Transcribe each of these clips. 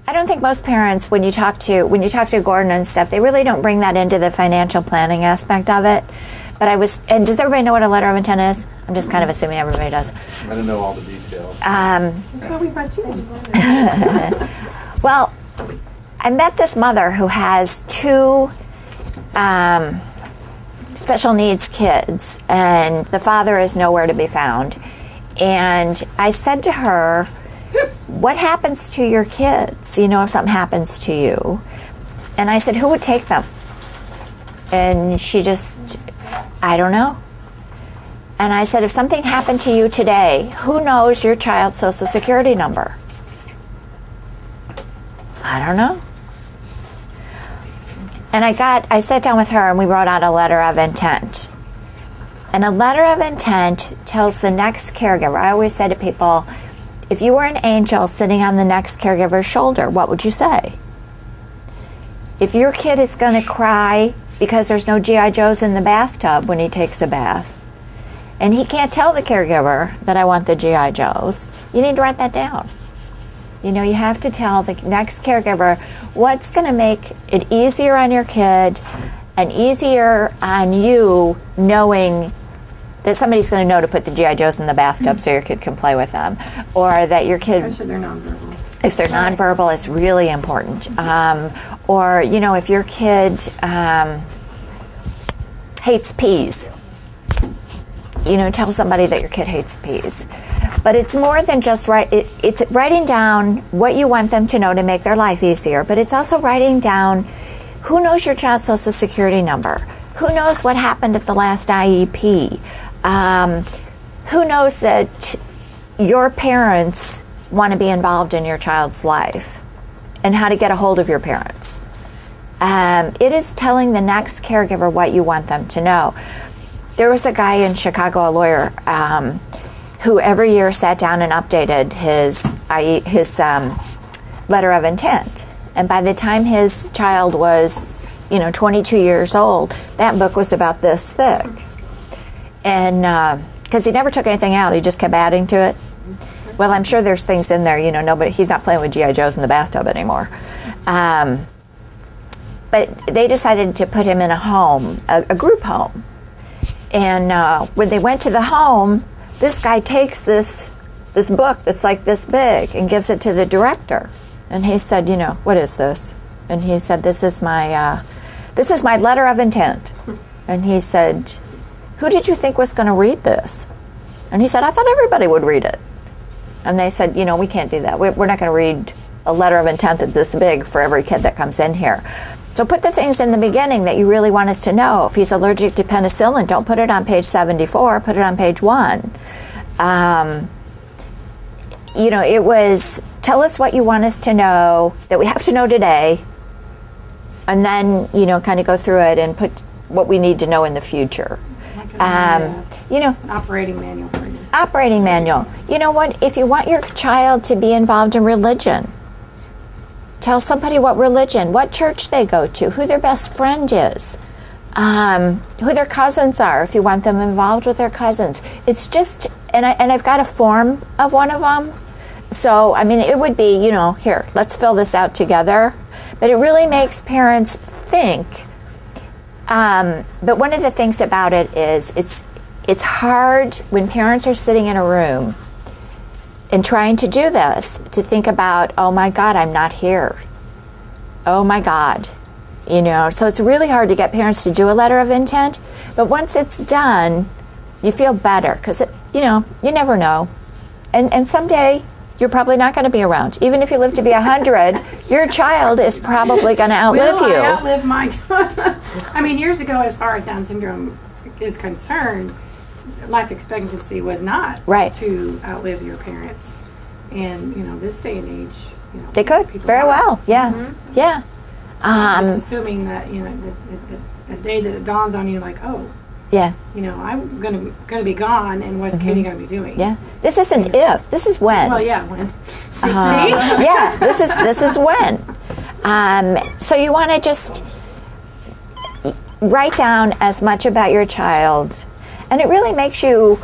I don't think most parents, when you talk to Gordon and stuff, they really don't bring that into the financial planning aspect of it. But and does everybody know what a letter of intent is? I'm just kind of assuming everybody does. I don't know all the details. That's why we brought you. Well, I met this mother who has 2 special needs kids, and the father is nowhere to be found. And I said to her, what happens to your kids, if something happens to you? And I said, who would take them? And she just, I don't know. And I said, if something happened to you today, who knows your child's social security number? I don't know. And I sat down with her and we wrote out a letter of intent. And a letter of intent tells the next caregiver. I always say to people, if you were an angel sitting on the next caregiver's shoulder, what would you say? If your kid is going to cry because there's no G.I. Joes in the bathtub when he takes a bath, and he can't tell the caregiver that I want the G.I. Joes, you need to write that down. You have to tell the next caregiver what's going to make it easier on your kid and easier on you knowing that somebody's going to know to put the G.I. Joes in the bathtub so your kid can play with them. Or that your kid... Especially they're nonverbal. If they're nonverbal, it's really important. Or, if your kid hates peas, tell somebody that your kid hates peas. But it's more than just it's writing down what you want them to know to make their life easier, but it's also writing down who knows your child's social security number, who knows what happened at the last IEP, who knows that your parents want to be involved in your child's life, and how to get a hold of your parents. It is telling the next caregiver what you want them to know. There was a guy in Chicago, a lawyer, who every year sat down and updated his letter of intent. And by the time his child was, 22 years old, that book was about this thick. And because he never took anything out, he just kept adding to it. Well, I'm sure there's things in there, nobody, he's not playing with G.I. Joes in the bathtub anymore. But they decided to put him in a home, a group home. And when they went to the home, this guy takes this book that's like this big and gives it to the director. And he said, what is this? And he said, this is my letter of intent. And he said, who did you think was going to read this? And he said, I thought everybody would read it. And they said, we can't do that. We're not going to read a letter of intent that's this big for every kid that comes in here. So put the things in the beginning that you really want us to know. If he's allergic to penicillin, don't put it on page 74, put it on page 1. It was, tell us what you want us to know that we have to know today, and then, kind of go through it and put what we need to know in the future. Operating manual for you. Operating manual. You know what? If you want your child to be involved in religion, tell somebody what church they go to, who their best friend is, who their cousins are, if you want them involved with their cousins. It's just, and I've got a form of one of them. So, it would be, here, let's fill this out together. But it really makes parents think. But one of the things about it is it's hard when parents are sitting in a room and trying to do this, to think about, oh my God, I'm not here. Oh my God. So it's really hard to get parents to do a letter of intent. But once it's done, you feel better because, you never know. And someday you're probably not going to be around. Even if you live to be 100, your child is probably going to outlive you. I outlived mine. Years ago, as far as Down syndrome is concerned, life expectancy was not right to outlive your parents. And, this day and age, they could very well. Yeah. Mm-hmm. So Yeah. Just assuming that, the day that it dawns on you, like, oh, yeah, I'm gonna be gone, and what's Katie gonna be doing? Yeah, this isn't if, this is when. Well, yeah, when. See? Yeah, this is when. So you want to just write down as much about your child, and it really makes you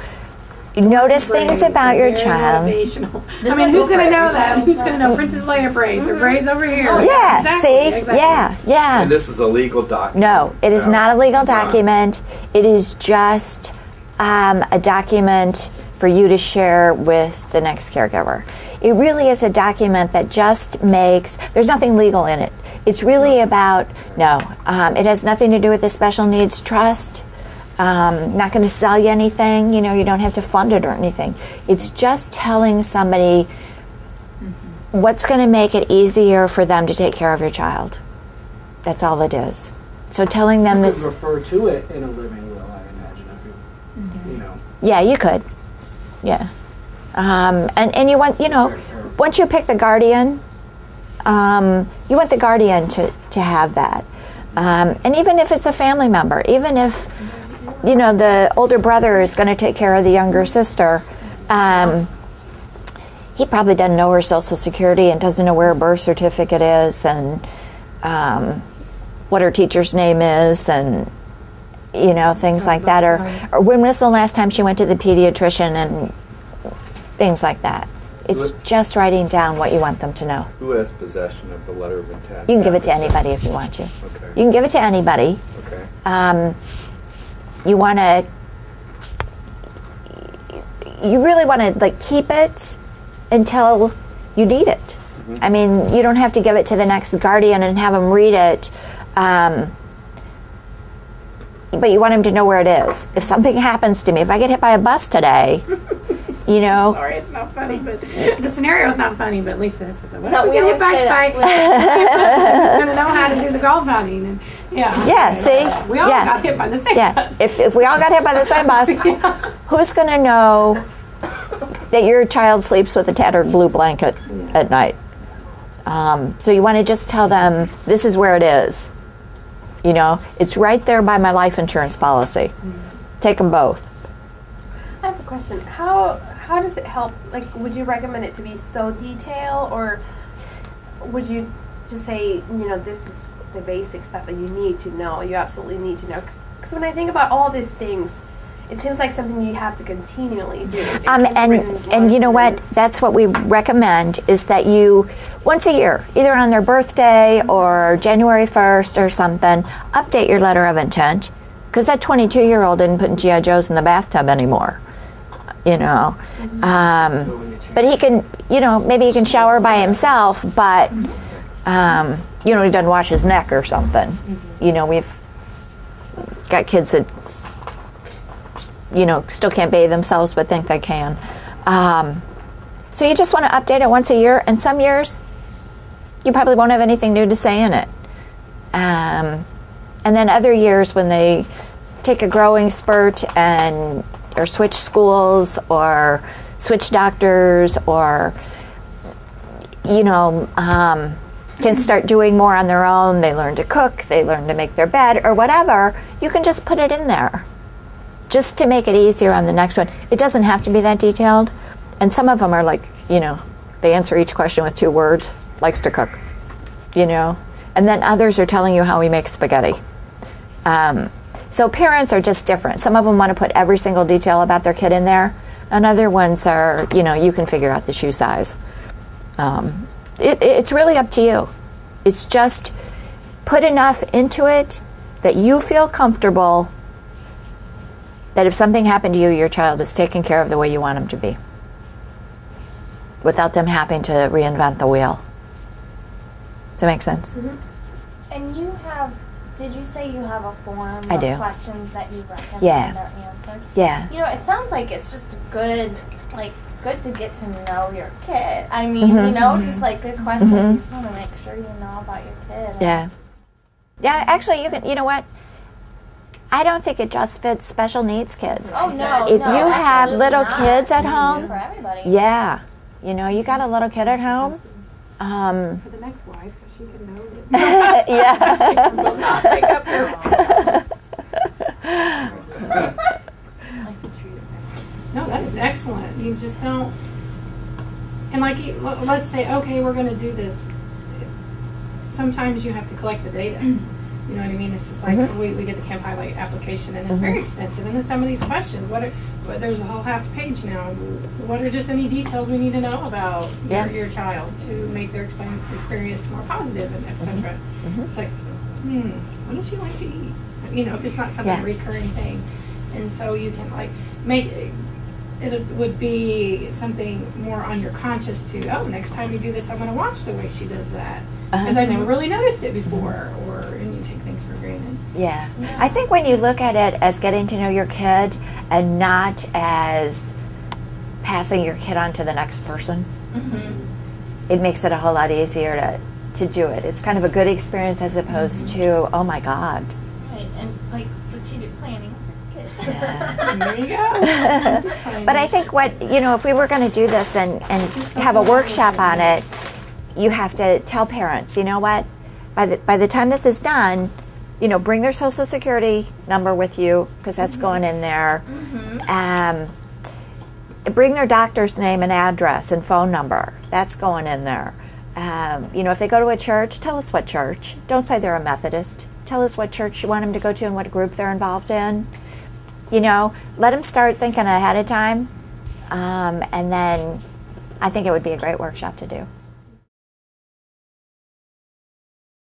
Notice things about your Very child. motivational. I mean, who's going to know that? Who's going to know Princess Leia braids or braids over here? Yeah, exactly, see? exactly. Yeah. And this is a legal document. No, it is not a legal it's not. document. It is just a document for you to share with the next caregiver. It really is a document that just makes, there's nothing legal in it. It's really about, it has nothing to do with the special needs trust. Not going to sell you anything. You don't have to fund it or anything. It's just telling somebody what's going to make it easier for them to take care of your child. That's all it is. So telling them You this. could refer to it in a living will, I imagine, if you know. Yeah, you could. Yeah. And you want, once you pick the guardian, you want the guardian to have that. And even if it's a family member, even if, the older brother is going to take care of the younger sister, he probably doesn't know her social security and doesn't know where her birth certificate is and what her teacher's name is and, things like that. Or when was the last time she went to the pediatrician and things like that. It's just writing down what you want them to know. Who has possession of the letter of intent? You can give it to anybody if you want to. Okay. You can give it to anybody. Okay. You want to, you really want to keep it until you need it. Mm-hmm. I mean, you don't have to give it to the next guardian and have them read it, but you want them to know where it is. If something happens to me, if I get hit by a bus today, Sorry, it's not funny, but the scenario's not funny, but Lisa says, what if we we get hit by always say a bike? Who's going to know how to do the golf outing? And, Yeah, see? We all got hit by the same bus. If we all got hit by the same bus, who's going to know that your child sleeps with a tattered blue blanket at night? So you want to just tell them, this is where it is. It's right there by my life insurance policy. Take them both. I have a question. How does it help? Would you recommend it to be so detailed, or would you just say, this is the basic stuff that you need to know? You absolutely need to know. Because when I think about all these things, it seems like something you have to continually do. And you know what? That's what we recommend is that you, once a year, either on their birthday or January 1st or something, update your letter of intent. Because that 22-year-old isn't putting G.I. Joes in the bathtub anymore. But he can, maybe he can shower by himself, but, he doesn't wash his neck or something. We've got kids that, still can't bathe themselves but think they can. So you just want to update it once a year, and some years you probably won't have anything new to say in it. And then other years when they take a growing spurt or switch schools or switch doctors or, can start doing more on their own. They learn to cook, they learn to make their bed or whatever. You can just put it in there just to make it easier on the next one. It doesn't have to be that detailed. And some of them are they answer each question with 2 words, likes to cook, And then others are telling you how he makes spaghetti. So parents are just different. Some of them want to put every single detail about their kid in there, and other ones are, you can figure out the shoe size. It's really up to you. It's just put enough into it that you feel comfortable that if something happened to you, your child is taken care of the way you want them to be, without them having to reinvent the wheel. Does that make sense? Mm-hmm. And did you say you have a form I of do. questions that you recommend are answered? Yeah. It sounds like it's just good to get to know your kid. I mean, just good questions. You just want to make sure you know about your kid. Yeah. Yeah, actually, you know what? I don't think it just fits special needs kids. Oh, no. If you have absolutely little not. kids at It's home, for everybody. yeah. You got a little kid at home. For the next wife, she can know. Yeah. Pick up your No, that is excellent. You just don't. And let's say, okay, we're going to do this. Sometimes you have to collect the data. You know what I mean? It's just like we get the Camp Highlight application, and it's very extensive. And then some of these questions, there's a whole half page now. What are just any details we need to know about your child to make their experience more positive, and etc. It's like, what does she like to eat? You know, if it's not something recurring thing, and so you can like make it would be something more on your conscious to, next time you do this, I'm going to watch the way she does that. Because I never really noticed it before, and you take things for granted. Yeah. I think when you look at it as getting to know your kid and not as passing your kid on to the next person, it makes it a whole lot easier to do it. It's kind of a good experience as opposed to, oh my God. Right, and like strategic planning. There you go. But I think if we were going to do this and have a workshop on it, you have to tell parents, you know what, by the time this is done, bring their social security number with you, because that's going in there. Bring their doctor's name and address and phone number. That's going in there. If they go to a church, tell us what church. Don't say they're a Methodist. Tell us what church you want them to go to and what group they're involved in. Let them start thinking ahead of time. And then I think it would be a great workshop to do.